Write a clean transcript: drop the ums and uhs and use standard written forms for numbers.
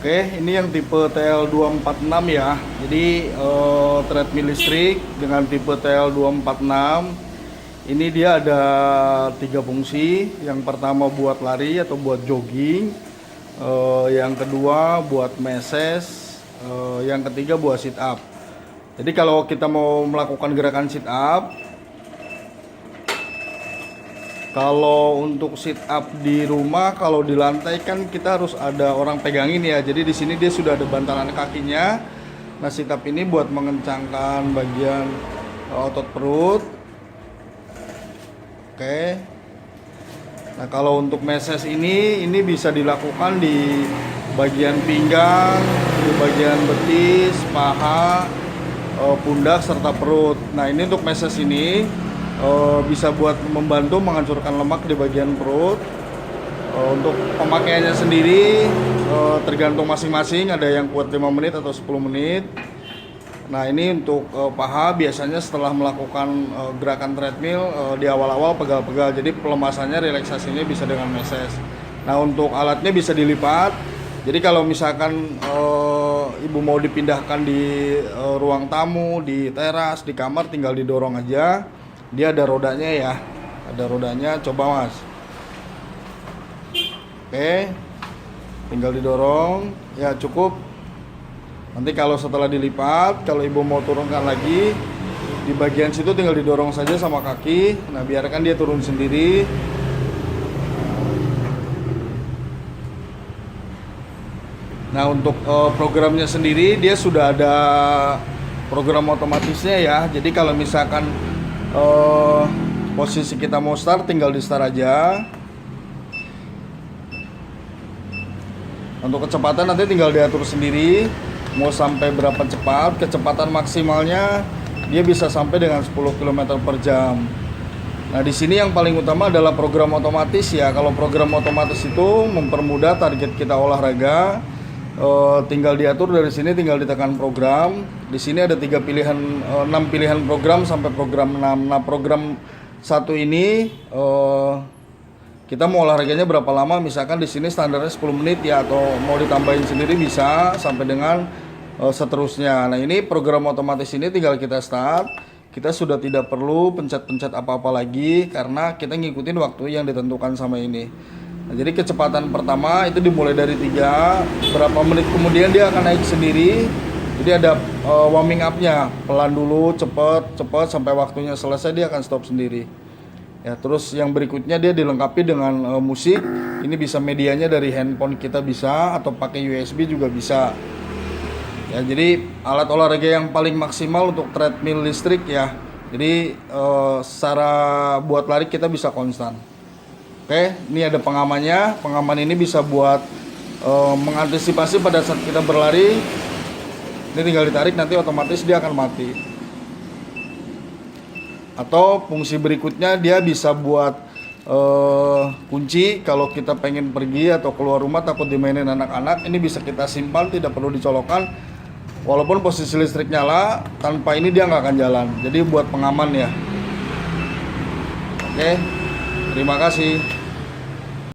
Oke, ini yang tipe TL246 ya. Jadi treadmill listrik dengan tipe TL246. Ini dia ada 3 fungsi. Yang pertama buat lari atau buat jogging. Yang kedua buat meses. Yang ketiga buat sit up. Jadi kalau kita mau melakukan gerakan sit up, kalau untuk sit up di rumah, kalau di lantai kan kita harus ada orang pegangin ya. Jadi di sini dia sudah ada bantalan kakinya. Nah, sit up ini buat mengencangkan bagian otot perut. Oke. Nah, kalau untuk meses ini bisa dilakukan di bagian pinggang, di bagian betis, paha, pundak serta perut. Nah, ini untuk meses ini bisa buat membantu menghancurkan lemak di bagian perut. Untuk pemakaiannya sendiri tergantung masing-masing, ada yang kuat 5 menit atau 10 menit. Nah, ini untuk paha biasanya setelah melakukan gerakan treadmill di awal-awal pegal-pegal, jadi pelemasannya, relaksasinya bisa dengan meses. Nah, untuk alatnya bisa dilipat. Jadi kalau misalkan ibu mau dipindahkan di ruang tamu, di teras, di kamar, tinggal didorong aja. Dia ada rodanya ya, ada rodanya. Coba mas. Oke, tinggal didorong ya, cukup. Nanti kalau setelah dilipat, kalau ibu mau turunkan lagi, di bagian situ tinggal didorong saja sama kaki. Nah, biarkan dia turun sendiri. Nah, untuk programnya sendiri dia sudah ada program otomatisnya ya. Jadi kalau misalkan posisi kita mau start, tinggal di start aja. Untuk kecepatan nanti tinggal diatur sendiri, mau sampai berapa cepat. Kecepatan maksimalnya dia bisa sampai dengan 10 km per jam. Nah, di sini yang paling utama adalah program otomatis ya. Kalau program otomatis itu mempermudah target kita olahraga. Tinggal diatur dari sini, tinggal ditekan program. Di sini ada 6 pilihan program sampai program 6. Nah, program 1 ini kita mau olahraganya berapa lama, misalkan di sini standarnya 10 menit ya, atau mau ditambahin sendiri bisa sampai dengan seterusnya. Nah, ini program otomatis ini tinggal kita start. Kita sudah tidak perlu pencet-pencet apa-apa lagi karena kita ngikutin waktu yang ditentukan sama ini. Nah, jadi kecepatan pertama itu dimulai dari 3, berapa menit kemudian dia akan naik sendiri. Jadi ada warming up-nya, pelan dulu, cepet sampai waktunya selesai dia akan stop sendiri. Ya, terus yang berikutnya dia dilengkapi dengan musik. Ini bisa medianya dari handphone kita bisa, atau pakai USB juga bisa. Ya, jadi alat olahraga yang paling maksimal untuk treadmill listrik ya. Jadi secara buat lari kita bisa konstan. Oke, ini ada pengamannya. Pengaman ini bisa buat mengantisipasi pada saat kita berlari. Ini tinggal ditarik, nanti otomatis dia akan mati. Atau fungsi berikutnya dia bisa buat kunci. Kalau kita pengen pergi atau keluar rumah takut dimainin anak-anak, ini bisa kita simpan, tidak perlu dicolokkan. Walaupun posisi listrik nyala, tanpa ini dia nggak akan jalan. Jadi buat pengaman ya. Oke, terima kasih.